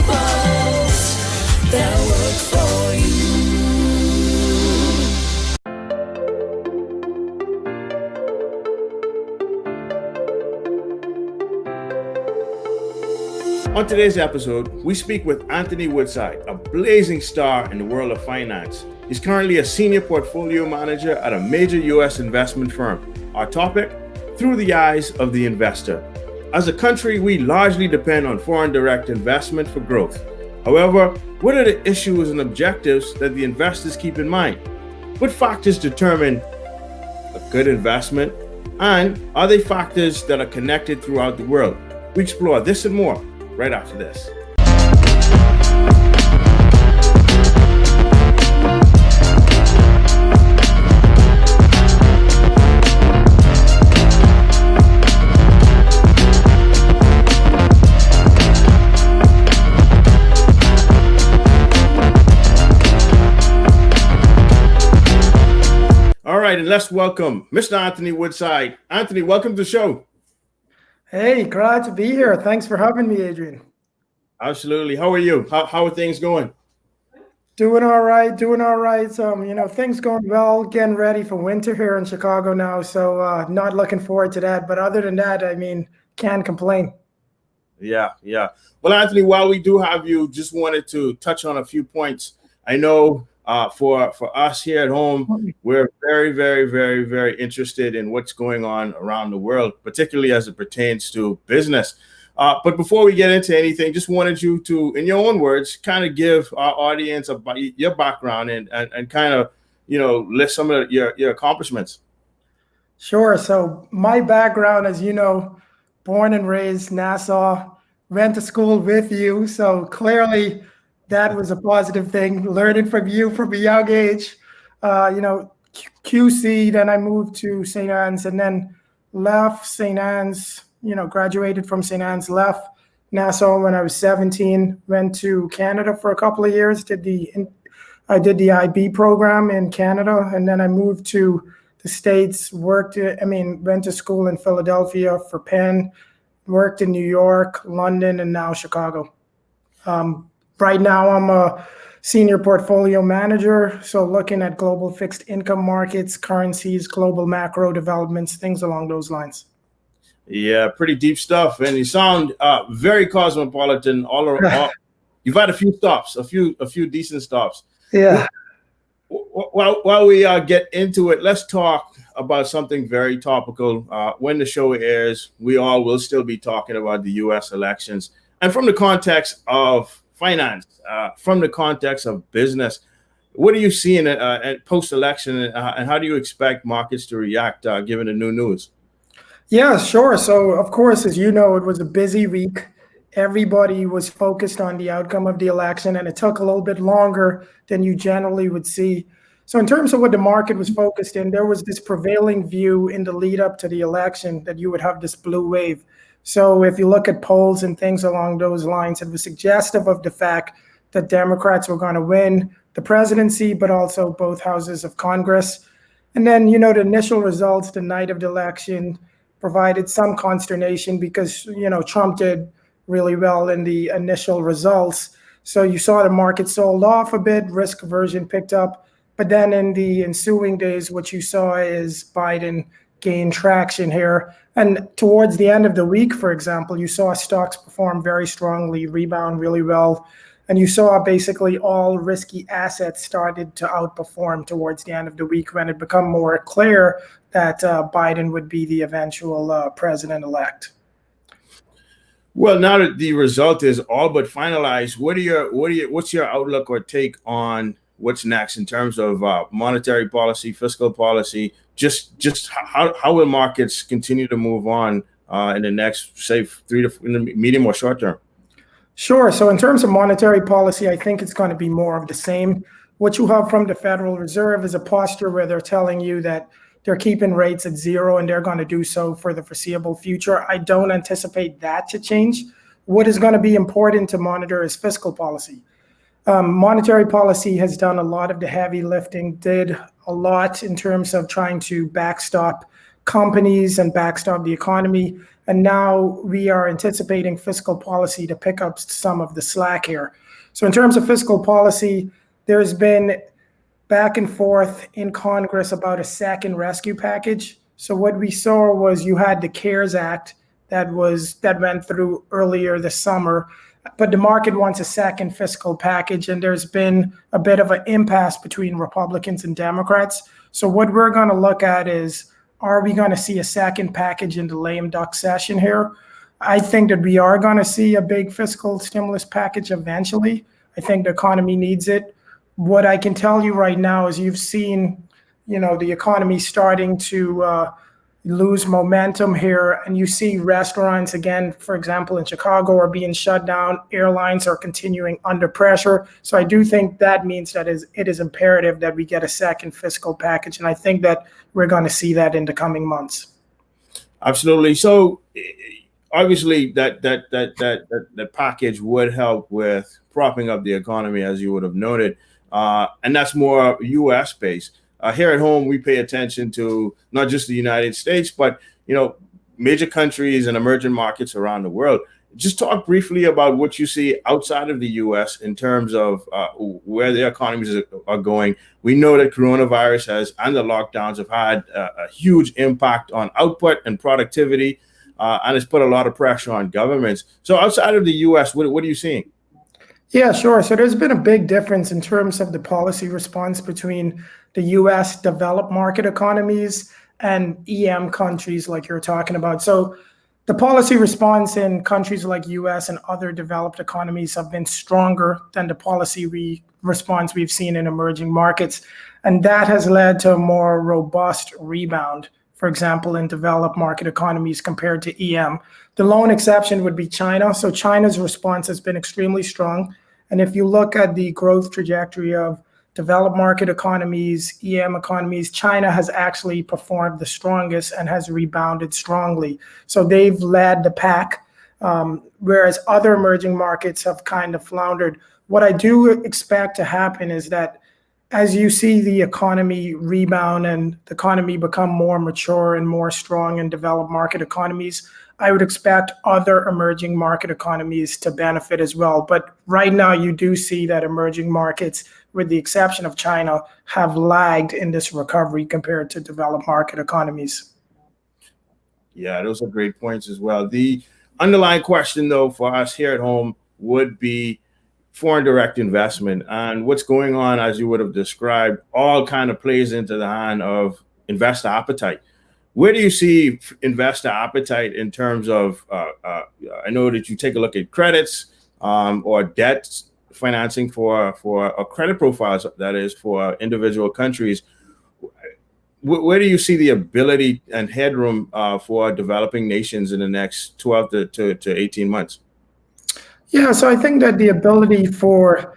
principles that work for you. On today's episode, we speak with Anthony Woodside, a blazing star in the world of finance. He's currently a senior portfolio manager at a major U.S. investment firm. Our topic, through the eyes of the investor. As a country, we largely depend on foreign direct investment for growth. However, what are the issues and objectives that the investors keep in mind? What factors determine a good investment? And are they factors that are connected throughout the world? We explore this and more right after this. All right, and let's welcome Mr. Anthony Woodside. Anthony, welcome to the show. Hey, glad to be here. Thanks for having me, Adrian. Absolutely. How are you? How are things going? Doing all right. Things going well. Getting ready for winter here in Chicago now, so not looking forward to that. But other than that, can't complain. Yeah. Well, Anthony, while we do have you, just wanted to touch on a few points. I know for us here at home, we're very, very, very, very interested in what's going on around the world, particularly as it pertains to business. But before we get into anything, just wanted you to, in your own words, kind of give our audience about your background and kind of, list some of your accomplishments. Sure. So my background, as you know, born and raised Nassau, went to school with you. So clearly that was a positive thing, learning from you from a young age. QC, then I moved to St. Anne's and then left St. Anne's, graduated from St. Anne's, left Nassau when I was 17, went to Canada for a couple of years, I did the IB program in Canada, and then I moved to the States, went to school in Philadelphia for Penn, worked in New York, London, and now Chicago. Right now, I'm a senior portfolio manager, so looking at global fixed income markets, currencies, global macro developments, things along those lines. Yeah, pretty deep stuff, and you sound very cosmopolitan all around. You've had a few stops, a few decent stops. Yeah. While we get into it, let's talk about something very topical. When the show airs, we all will still be talking about the U.S. elections, and from the context of finance, from the context of business, what are you seeing at post-election, and how do you expect markets to react given the new news? Yeah, sure. So, of course, as you know, it was a busy week. Everybody was focused on the outcome of the election, and it took a little bit longer than you generally would see. So in terms of what the market was focused in, there was this prevailing view in the lead up to the election that you would have this blue wave. So if you look at polls and things along those lines, it was suggestive of the fact that Democrats were going to win the presidency, but also both houses of Congress. And then, the initial results the night of the election provided some consternation because, Trump did really well in the initial results. So you saw the market sold off a bit, risk aversion picked up. But then in the ensuing days, what you saw is Biden gain traction here. And towards the end of the week, for example, you saw stocks perform very strongly, rebound really well. And you saw basically all risky assets started to outperform towards the end of the week when it became more clear that Biden would be the eventual president-elect. Well, now that the result is all but finalized, what's your outlook or take on what's next in terms of monetary policy, fiscal policy? Just how will markets continue to move on in the next, say, in the medium or short term? Sure. So in terms of monetary policy, I think it's going to be more of the same. What you have from the Federal Reserve is a posture where they're telling you that they're keeping rates at zero and they're going to do so for the foreseeable future. I don't anticipate that to change. What is going to be important to monitor is fiscal policy. Monetary policy has done a lot of the heavy lifting, did a lot in terms of trying to backstop companies and backstop the economy. And now we are anticipating fiscal policy to pick up some of the slack here. So in terms of fiscal policy, there's been back and forth in Congress about a second rescue package. So what we saw was you had the CARES Act that went through earlier this summer, but the market wants a second fiscal package, and there's been a bit of an impasse between Republicans and Democrats. So what we're going to look at is, are we going to see a second package in the lame duck session here? I think that we are going to see a big fiscal stimulus package eventually. I think the economy needs it. What I can tell you right now is you've seen, the economy starting to lose momentum here, and you see restaurants again, for example, in Chicago, are being shut down. Airlines are continuing under pressure. So I do think that means that it is imperative that we get a second fiscal package, and I think that we're going to see that in the coming months. Absolutely. So obviously that package would help with propping up the economy, as you would have noted, and that's more U.S. based. Here at home, we pay attention to not just the United States, but major countries and emerging markets around the world. Just talk briefly about what you see outside of the U.S. in terms of where the economies are going. We know that coronavirus and the lockdowns have had a huge impact on output and productivity, and it's put a lot of pressure on governments. So outside of the U.S., what are you seeing? Yeah, sure. So there's been a big difference in terms of the policy response between the U.S. developed market economies and EM countries like you're talking about. So the policy response in countries like U.S. and other developed economies have been stronger than the policy response we've seen in emerging markets. And that has led to a more robust rebound, for example, in developed market economies compared to EM. The lone exception would be China. So China's response has been extremely strong. And if you look at the growth trajectory of developed market economies, EM economies, China has actually performed the strongest and has rebounded strongly. So they've led the pack, whereas other emerging markets have kind of floundered. What I do expect to happen is that as you see the economy rebound and the economy become more mature and more strong in developed market economies, I would expect other emerging market economies to benefit as well. But right now, you do see that emerging markets, with the exception of China, have lagged in this recovery compared to developed market economies. Yeah, those are great points as well. The underlying question, though, for us here at home would be foreign direct investment, and what's going on, as you would have described, all kind of plays into the hand of investor appetite. Where do you see investor appetite in terms of, I know that you take a look at credits or debt financing for credit profiles, that is, for individual countries. Where do you see the ability and headroom for developing nations in the next 12 to 18 months? Yeah, so I think that the ability for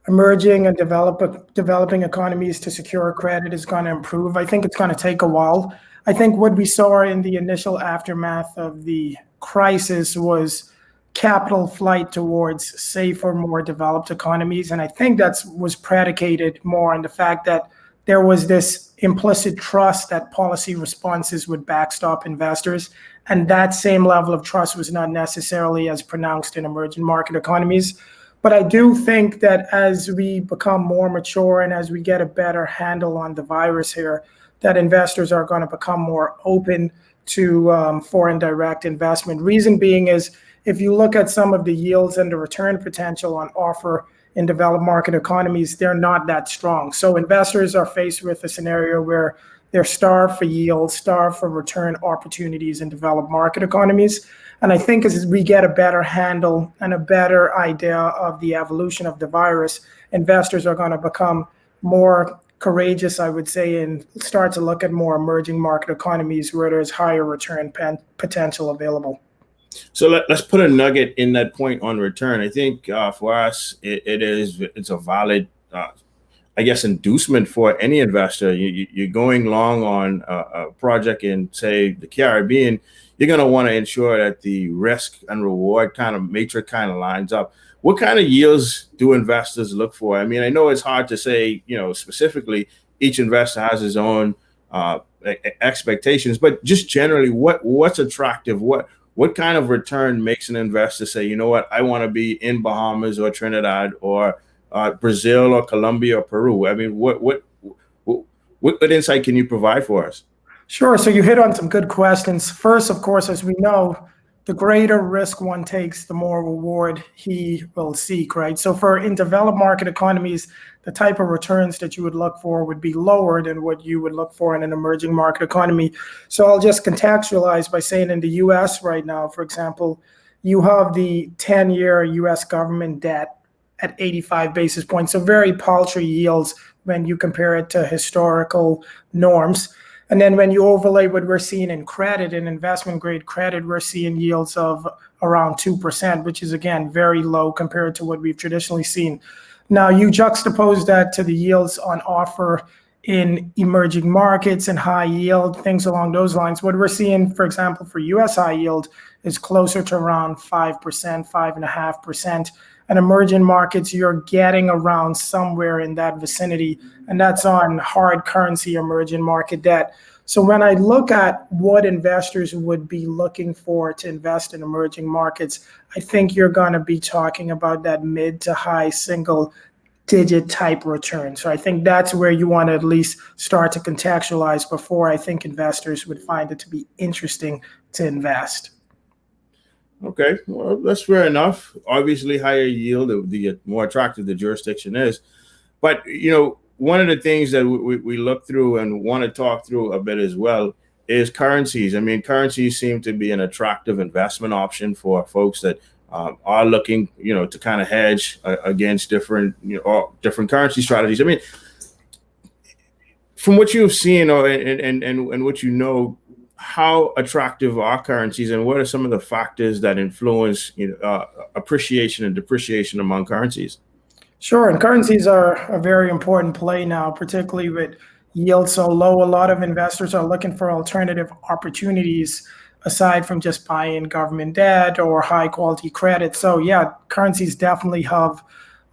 emerging and developing economies to secure credit is going to improve. I think it's going to take a while. I think what we saw in the initial aftermath of the crisis was capital flight towards safer, more developed economies. And I think that was predicated more on the fact that there was this implicit trust that policy responses would backstop investors. And that same level of trust was not necessarily as pronounced in emerging market economies. But I do think that as we become more mature and as we get a better handle on the virus here, that investors are going to become more open to foreign direct investment. Reason being is, if you look at some of the yields and the return potential on offer in developed market economies, they're not that strong. So investors are faced with a scenario where they're starved for yield, starved for return opportunities in developed market economies. And I think as we get a better handle and a better idea of the evolution of the virus, investors are going to become more courageous, I would say, and start to look at more emerging market economies where there's higher return potential available. So let's put a nugget in that point on return. I think for us, it's a valid, I guess, inducement for any investor. You're going long on a project in, say, the Caribbean. You're going to want to ensure that the risk and reward kind of matrix kind of lines up. What kind of yields do investors look for? I mean, I know it's hard to say, specifically, each investor has his own expectations, but just generally, what's attractive? What what kind of return makes an investor say, you know what, I want to be in Bahamas or Trinidad or Brazil or Colombia or Peru? I mean, what insight can you provide for us? Sure. So you hit on some good questions. First, of course, as we know, the greater risk one takes, the more reward he will seek, right? So in developed market economies, the type of returns that you would look for would be lower than what you would look for in an emerging market economy. So I'll just contextualize by saying in the US right now, for example, you have the 10-year US government debt at 85 basis points. So very paltry yields when you compare it to historical norms. And then when you overlay what we're seeing in credit, in investment grade credit, we're seeing yields of around 2%, which is, again, very low compared to what we've traditionally seen. Now, you juxtapose that to the yields on offer in emerging markets and high yield, things along those lines. What we're seeing, for example, for US high yield is closer to around 5%, 5.5%. And emerging markets, you're getting around somewhere in that vicinity, and that's on hard currency emerging market debt. So when I look at what investors would be looking for to invest in emerging markets, I think you're going to be talking about that mid to high single digit type return. So I think that's where you want to at least start to contextualize before I think investors would find it to be interesting to invest. Okay, well, that's fair enough. Obviously, higher yield, the more attractive the jurisdiction is. But, one of the things that we look through and want to talk through a bit as well is currencies. I mean, currencies seem to be an attractive investment option for folks that are looking, to kind of hedge against different currency strategies. I mean, from what you've seen and what you know, how attractive are currencies, and what are some of the factors that influence appreciation and depreciation among currencies? Sure, and currencies are a very important play now, particularly with yields so low. A lot of investors are looking for alternative opportunities aside from just buying government debt or high quality credit. So yeah, currencies definitely have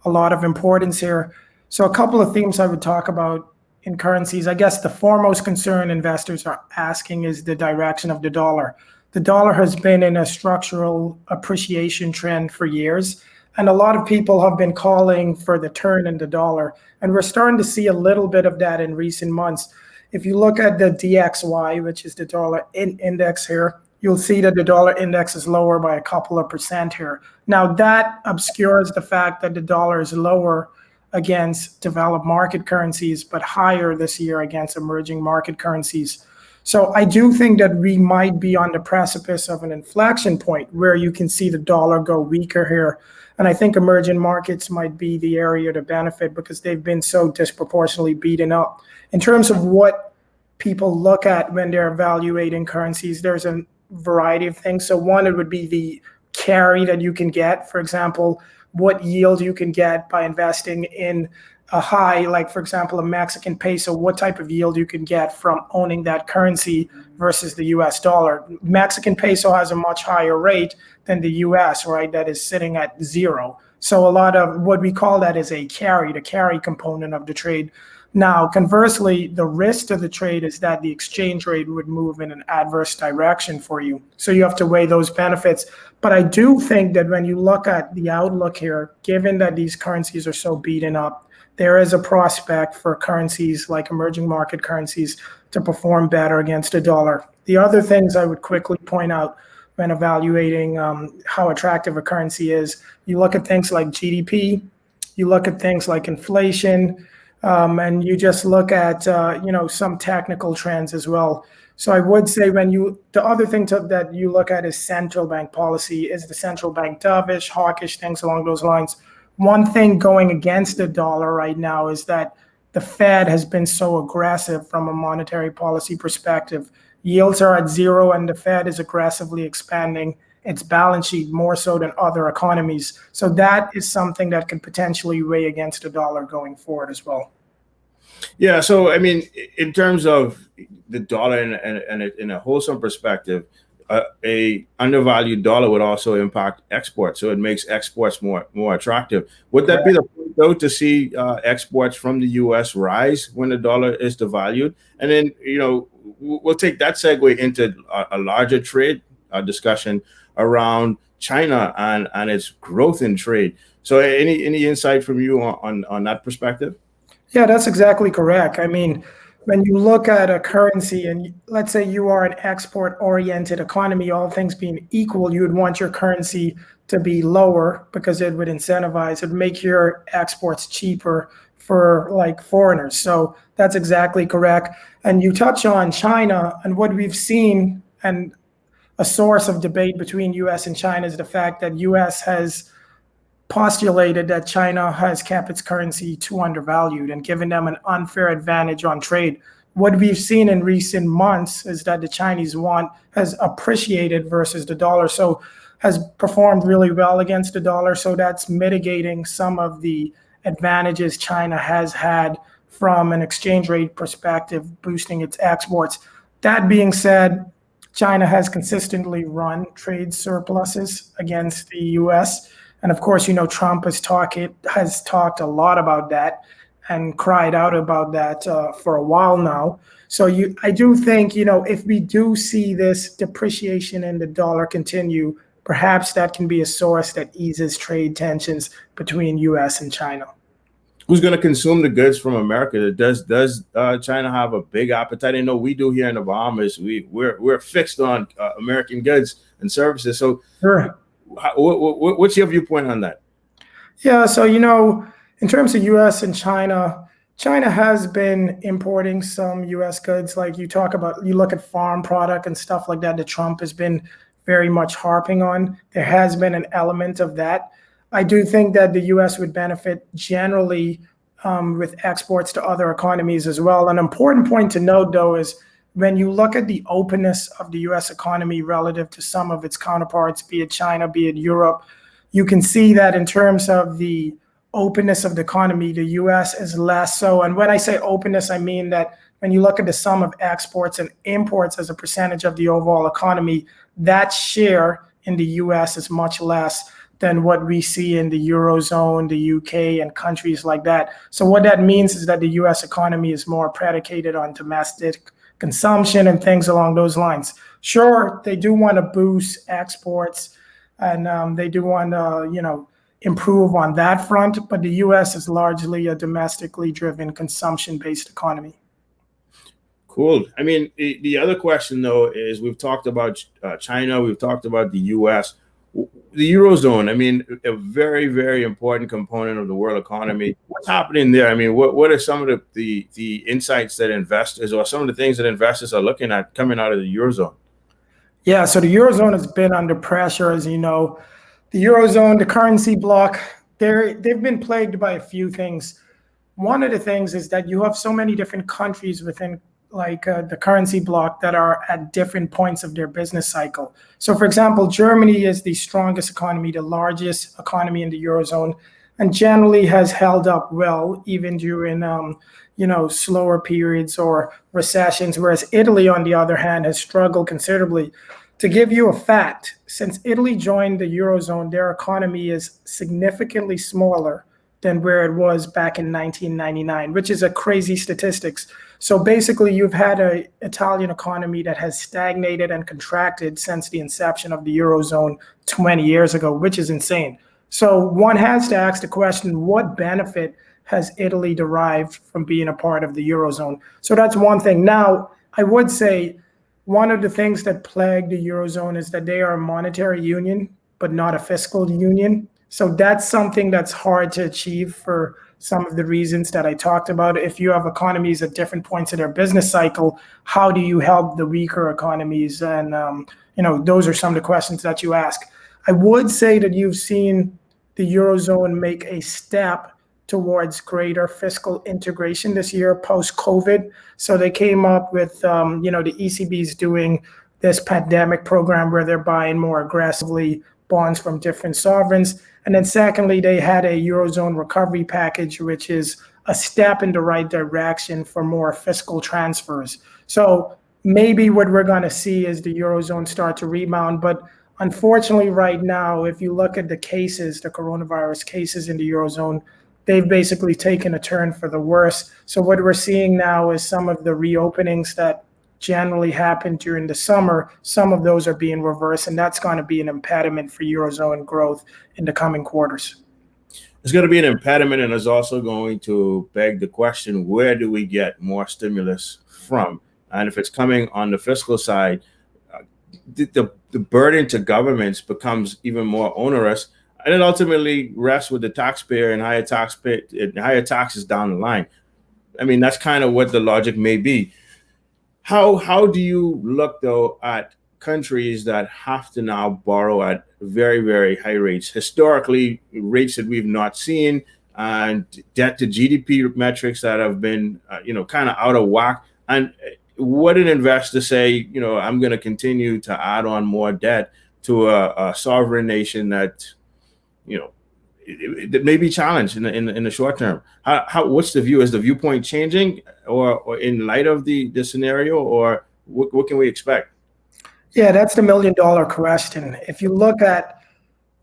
a lot of importance here. So a couple of themes I would talk about in currencies. I guess the foremost concern investors are asking is the direction of the dollar. The dollar has been in a structural appreciation trend for years, and a lot of people have been calling for the turn in the dollar. And we're starting to see a little bit of that in recent months. If you look at the DXY, which is the dollar index here, you'll see that the dollar index is lower by a couple of percent here. Now that obscures the fact that the dollar is lower against developed market currencies, but higher this year against emerging market currencies. So I do think that we might be on the precipice of an inflection point where you can see the dollar go weaker here. And I think emerging markets might be the area to benefit because they've been so disproportionately beaten up. In terms of what people look at when they're evaluating currencies, there's a variety of things. So one, it would be the carry that you can get. For example, what yield you can get by investing in a high, like for example, a Mexican peso, what type of yield you can get from owning that currency versus the US dollar. Mexican peso has a much higher rate than the US, right? That is sitting at 0. So a lot of what we call that is a carry, the carry component of the trade. Now, conversely, the risk to the trade is that the exchange rate would move in an adverse direction for you. So you have to weigh those benefits. But I do think that when you look at the outlook here, given that these currencies are so beaten up, there is a prospect for currencies like emerging market currencies to perform better against the dollar. The other things I would quickly point out when evaluating how attractive a currency is, you look at things like GDP, you look at things like inflation, and you just look at some technical trends as well. So I would say the other thing that you look at is central bank policy. Is the central bank dovish, hawkish, things along those lines? One thing going against the dollar right now is that the Fed has been so aggressive from a monetary policy perspective. Yields are at 0 and the Fed is aggressively expanding its balance sheet more so than other economies. So that is something that can potentially weigh against the dollar going forward as well. Yeah, so I mean, in terms of the dollar and in a wholesome perspective, a undervalued dollar would also impact exports, so it makes exports more attractive. Would that be the point, though, to see exports from the U.S. rise when the dollar is devalued? And then, we'll take that segue into a larger trade discussion around China and its growth in trade. So any insight from you on that perspective? Yeah, that's exactly correct. I mean, when you look at a currency and let's say you are an export-oriented economy, all things being equal, you would want your currency to be lower because it would incentivize, it would make your exports cheaper for like foreigners. So that's exactly correct. And you touch on China and what we've seen, and a source of debate between US and China is the fact that US has postulated that China has kept its currency too undervalued and given them an unfair advantage on trade. What we've seen in recent months is that the Chinese yuan has appreciated versus the dollar, so has performed really well against the dollar. So that's mitigating some of the advantages China has had from an exchange rate perspective, boosting its exports. That being said, China has consistently run trade surpluses against the US. And of course, Trump has talked a lot about that and cried out about that for a while now. So I do think, if we do see this depreciation in the dollar continue, perhaps that can be a source that eases trade tensions between US and China. Who's going to consume the goods from America? Does China have a big appetite? I know we do here in the Bahamas. We're fixed on American goods and services. So sure. What's your viewpoint on that? Yeah, so in terms of US and China, China has been importing some US goods. Like you look at farm product and stuff like that Trump has been very much harping on. There has been an element of that. I do think that the US would benefit generally with exports to other economies as well. An important point to note, though, is when you look at the openness of the US economy relative to some of its counterparts, be it China, be it Europe, you can see that in terms of the openness of the economy, the US is less so. And when I say openness, I mean that when you look at the sum of exports and imports as a percentage of the overall economy, that share in the US is much less than what we see in the eurozone, the UK, and countries like that. So what that means is that the US economy is more predicated on domestic consumption and things along those lines. Sure, they do want to boost exports and they do want to, improve on that front, but the US is largely a domestically driven consumption-based economy. Cool. I mean, the other question, though, is we've talked about China, we've talked about the US. The eurozone, I mean, a very, very important component of the world economy. What's happening there? I mean, what are some of the insights that investors, or some of the things that investors are looking at coming out of the eurozone? Yeah, so the eurozone has been under pressure, as you know. The eurozone, the currency bloc, they've been plagued by a few things. One of the things is that you have so many different countries within the currency bloc that are at different points of their business cycle. So for example, Germany is the strongest economy, the largest economy in the eurozone, and generally has held up well, even during slower periods or recessions, whereas Italy, on the other hand, has struggled considerably. To give you a fact, since Italy joined the eurozone, their economy is significantly smaller than where it was back in 1999, which is a crazy statistics. So basically, you've had an Italian economy that has stagnated and contracted since the inception of the eurozone 20 years ago, which is insane. So one has to ask the question, what benefit has Italy derived from being a part of the eurozone? So that's one thing. Now, I would say one of the things that plague the eurozone is that they are a monetary union, but not a fiscal union. So that's something that's hard to achieve for some of the reasons that I talked about. If you have economies at different points of their business cycle, how do you help the weaker economies? And those are some of the questions that you ask. I would say that you've seen the eurozone make a step towards greater fiscal integration this year post-COVID. So they came up with, the ECB's doing this pandemic program where they're buying more aggressively bonds from different sovereigns. And then secondly, they had a eurozone recovery package, which is a step in the right direction for more fiscal transfers. So maybe what we're going to see is the eurozone start to rebound. But unfortunately, right now, if you look at the coronavirus cases in the eurozone, they've basically taken a turn for the worse. So what we're seeing now is some of the reopenings that generally happen during the summer, some of those are being reversed, and that's going to be an impediment for eurozone growth in the coming quarters. It's going to be an impediment, and it's also going to beg the question, where do we get more stimulus from? And if it's coming on the fiscal side, the burden to governments becomes even more onerous, and it ultimately rests with the taxpayer and higher taxes down the line. I mean, that's kind of what the logic may be. How do you look, though, at countries that have to now borrow at very, very high rates, historically rates that we've not seen, and debt to GDP metrics that have been, kind of out of whack? And would an investor say, I'm going to continue to add on more debt to a sovereign nation that, that may be challenged in the short term? What's the view? Is the viewpoint changing, or in light of the scenario, or what can we expect? Yeah, that's the $1,000,000 question. If you look at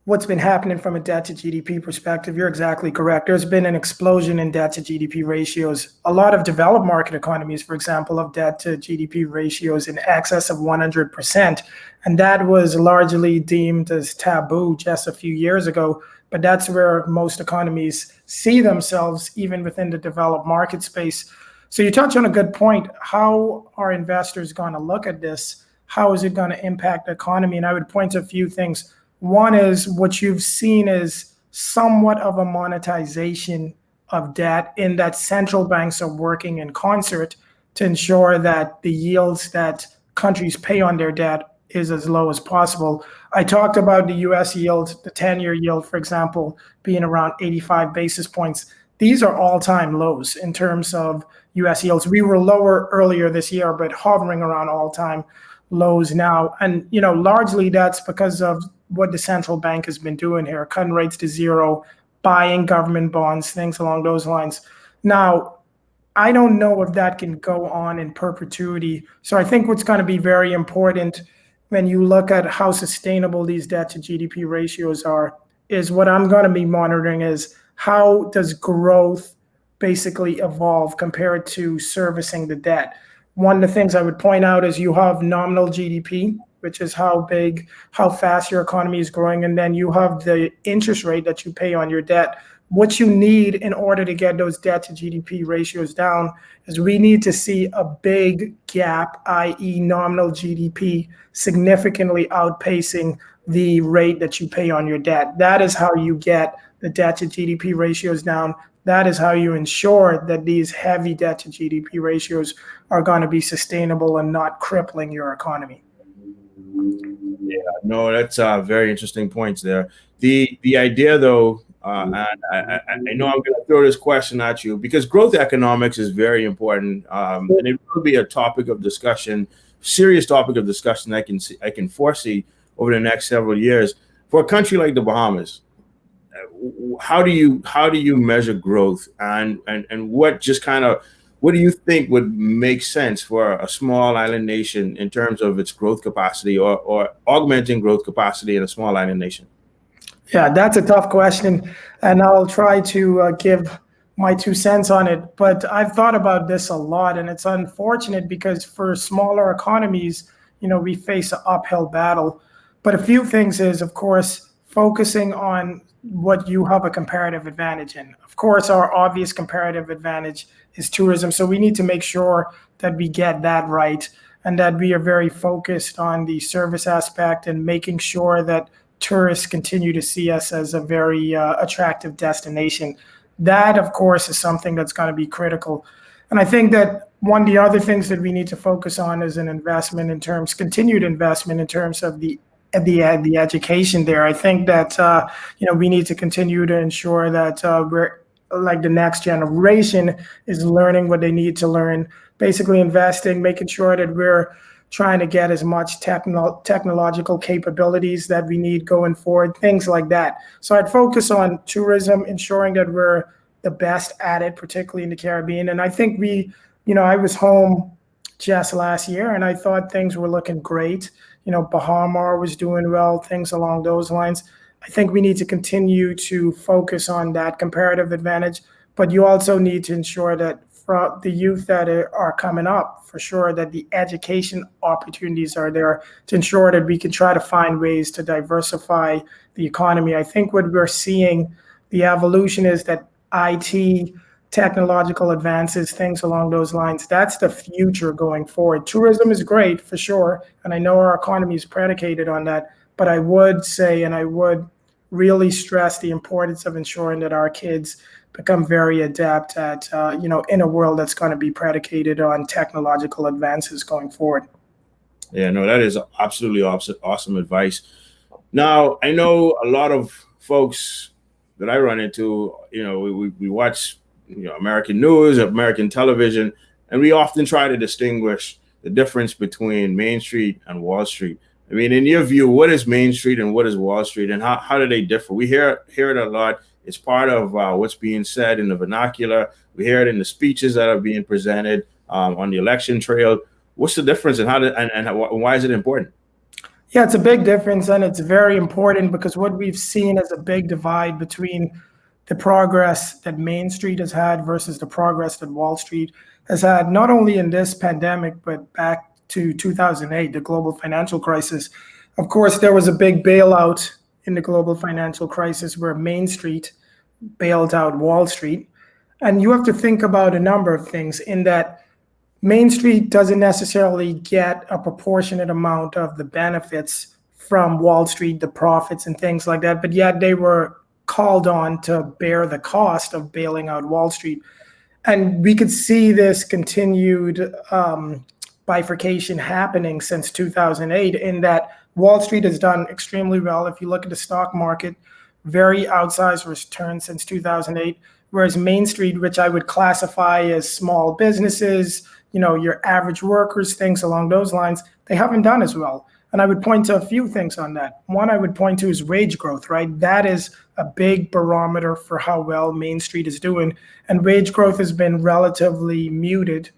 what's been happening from a debt to GDP perspective, you're exactly correct. There's been an explosion in debt to GDP ratios. A lot of developed market economies, for example, have debt to GDP ratios in excess of 100%. And that was largely deemed as taboo just a few years ago. But that's where most economies see themselves, even within the developed market space. So you touch on a good point. How are investors going to look at this? How is it going to impact the economy? And I would point to a few things. One is what you've seen is somewhat of a monetization of debt, in that central banks are working in concert to ensure that the yields that countries pay on their debt is as low as possible. I talked about the US yield, the 10-year yield, for example, being around 85 basis points. These are all-time lows in terms of US yields. We were lower earlier this year, but hovering around all-time lows now. And, largely that's because of what the central bank has been doing here, cutting rates to zero, buying government bonds, things along those lines. Now, I don't know if that can go on in perpetuity. So I think what's going to be very important when you look at how sustainable these debt to GDP ratios are, is what I'm going to be monitoring is how does growth basically evolve compared to servicing the debt. One of the things I would point out is you have nominal GDP, which is how fast your economy is growing, and then you have the interest rate that you pay on your debt. What you need in order to get those debt to GDP ratios down is we need to see a big gap, i.e. nominal GDP significantly outpacing the rate that you pay on your debt. That is how you get the debt to GDP ratios down. That is how you ensure that these heavy debt to GDP ratios are going to be sustainable and not crippling your economy. Yeah, no, that's very interesting points there. The idea, though, and I know I'm going to throw this question at you because growth economics is very important, and it will be a topic of discussion, serious topic of discussion. I can foresee over the next several years for a country like the Bahamas. How do you measure growth, and what do you think would make sense for a small island nation in terms of its growth capacity, or augmenting growth capacity in a small island nation? Yeah, that's a tough question, and I'll try to give my 2 cents on it. But I've thought about this a lot, and it's unfortunate because for smaller economies, we face an uphill battle. But a few things is, of course, focusing on what you have a comparative advantage in. Of course, our obvious comparative advantage is tourism. So we need to make sure that we get that right, and that we are very focused on the service aspect and making sure that tourists continue to see us as a very attractive destination. That, of course, is something that's going to be critical. And I think that one of the other things that we need to focus on is continued investment in terms of the education there. I think that we need to continue to ensure that we're like the next generation is learning what they need to learn, basically investing, making sure that we're trying to get as much technological capabilities that we need going forward, things like that. So I'd focus on tourism, ensuring that we're the best at it, particularly in the Caribbean. And I think I was home just last year and I thought things were looking great. Bahamar was doing well, things along those lines. I think we need to continue to focus on that comparative advantage, but you also need to ensure that for the youth that are coming up, for sure, that the education opportunities are there to ensure that we can try to find ways to diversify the economy. I think what we're seeing, the evolution is that IT, technological advances, things along those lines, that's the future going forward. Tourism is great, for sure, and I know our economy is predicated on that, but I would say, and I would really stress the importance of ensuring that our kids become very adept at, in a world that's going to be predicated on technological advances going forward. Yeah, no, that is absolutely awesome advice. Now, I know a lot of folks that I run into, we watch, American news, American television, and we often try to distinguish the difference between Main Street and Wall Street. I mean, in your view, what is Main Street and what is Wall Street, and how do they differ? We hear it a lot. It's part of what's being said in the vernacular. We hear it in the speeches that are being presented on the election trail. What's the difference, and why is it important? Yeah, it's a big difference, and it's very important because what we've seen is a big divide between the progress that Main Street has had versus the progress that Wall Street has had, not only in this pandemic, but back to 2008, the global financial crisis. Of course, there was a big bailout in the global financial crisis where Main Street bailed out Wall Street. And you have to think about a number of things in that Main Street doesn't necessarily get a proportionate amount of the benefits from Wall Street, the profits and things like that, but yet they were called on to bear the cost of bailing out Wall Street. And we could see this continued bifurcation happening since 2008 in that Wall Street has done extremely well. If you look at the stock market, very outsized returns since 2008, whereas Main Street, which I would classify as small businesses, your average workers, things along those lines, they haven't done as well. And I would point to a few things on that. One I would point to is wage growth, right? That is a big barometer for how well Main Street is doing. And wage growth has been relatively muted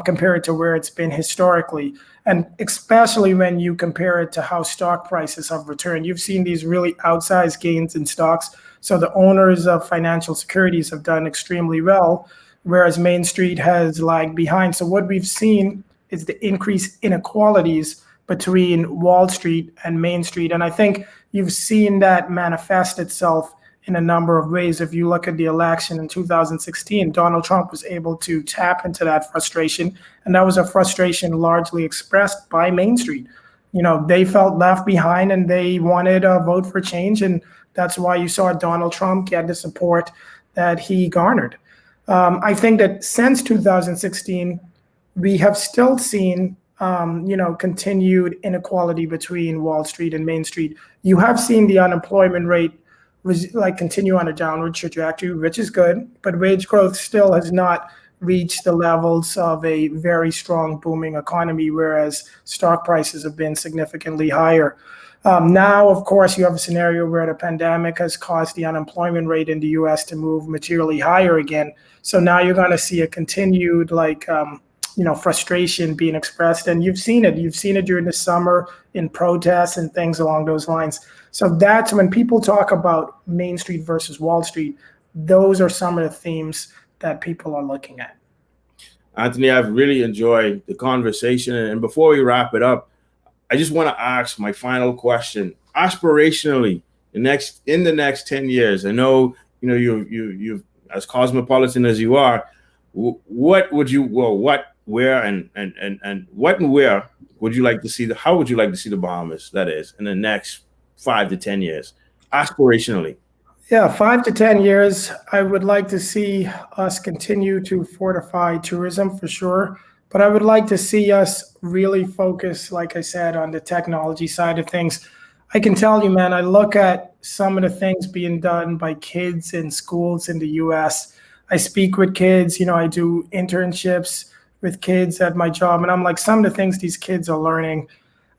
compared to where it's been historically. And especially when you compare it to how stock prices have returned. You've seen these really outsized gains in stocks. So the owners of financial securities have done extremely well, whereas Main Street has lagged behind. So what we've seen is the increased inequalities between Wall Street and Main Street. And I think you've seen that manifest itself in a number of ways. If you look at the election in 2016, Donald Trump was able to tap into that frustration. And that was a frustration largely expressed by Main Street. They felt left behind and they wanted a vote for change. And that's why you saw Donald Trump get the support that he garnered. I think that since 2016, we have still seen continued inequality between Wall Street and Main Street. You have seen the unemployment rate continue on a downward trajectory, which is good, but wage growth still has not reached the levels of a very strong booming economy, whereas stock prices have been significantly higher. Now, of course, you have a scenario where the pandemic has caused the unemployment rate in the US to move materially higher again. So now you're going to see a continued frustration being expressed. And you've seen it. You've seen it during the summer in protests and things along those lines. So that's when people talk about Main Street versus Wall Street, those are some of the themes that people are looking at. Anthony, I've really enjoyed the conversation. And before we wrap it up, I just want to ask my final question. Aspirationally, in the next 10 years, I know, you've as cosmopolitan as you are, what would you, where would you like to see how would you like to see the Bahamas, that is, in the next 5 to 10 years, aspirationally? Yeah, 5 to 10 years, I would like to see us continue to fortify tourism for sure. But I would like to see us really focus, like I said, on the technology side of things. I can tell you, man, I look at some of the things being done by kids in schools in the US. I speak with kids, I do internships with kids at my job. And I'm like, some of the things these kids are learning,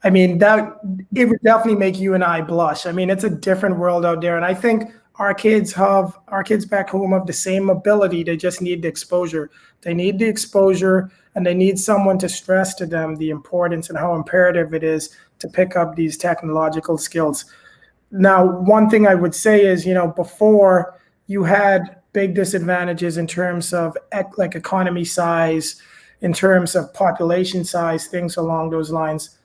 I mean, that it would definitely make you and I blush. I mean, it's a different world out there. And I think our kids back home have the same ability. They just need the exposure. They need the exposure, and they need someone to stress to them the importance and how imperative it is to pick up these technological skills. Now, one thing I would say is, before you had big disadvantages in terms of like economy size, in terms of population size, things along those lines.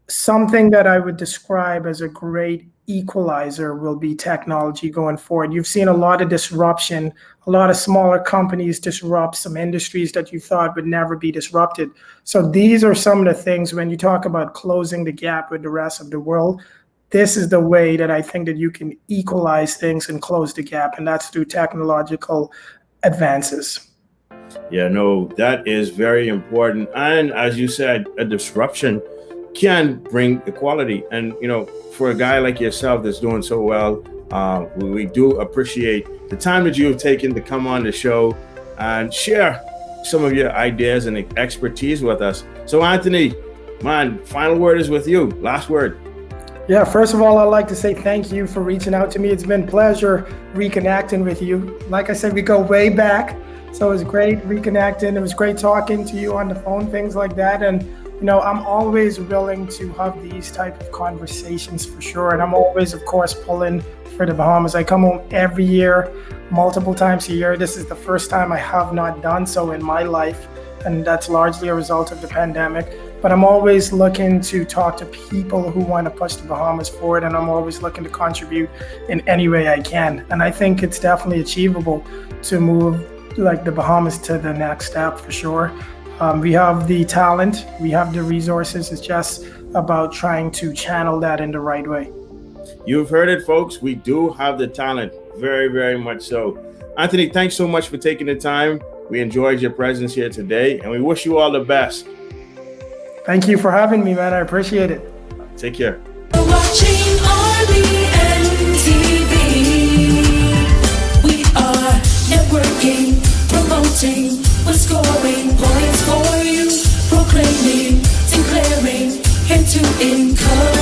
Something that I would describe as a great equalizer will be technology going forward. You've seen a lot of disruption, a lot of smaller companies disrupt some industries that you thought would never be disrupted. So these are some of the things when you talk about closing the gap with the rest of the world, this is the way that I think that you can equalize things and close the gap, and that's through technological advances. Yeah, no, that is very important. And as you said, a disruption can bring equality. And, for a guy like yourself that's doing so well, we do appreciate the time that you have taken to come on the show and share some of your ideas and expertise with us. So, Anthony, man, final word is with you. Last word. Yeah, first of all, I'd like to say thank you for reaching out to me. It's been a pleasure reconnecting with you. Like I said, we go way back. So it was great reconnecting. It was great talking to you on the phone, things like that. And, I'm always willing to have these type of conversations for sure. And I'm always, of course, pulling for the Bahamas. I come home every year, multiple times a year. This is the first time I have not done so in my life. And that's largely a result of the pandemic. But I'm always looking to talk to people who want to push the Bahamas forward. And I'm always looking to contribute in any way I can. And I think it's definitely achievable to move like the Bahamas to the next step for sure. We have the talent, we have the resources. It's just about trying to channel that in the right way. You've heard it, folks. We do have the talent, very, very much so. Anthony, thanks so much for taking the time. We enjoyed your presence here today, and we wish you all the best. Thank you for having me, man. I appreciate it. Take care. Watching RBNTV. We are networking, promoting, we're scoring points for you, proclaiming, declaring, here to encourage.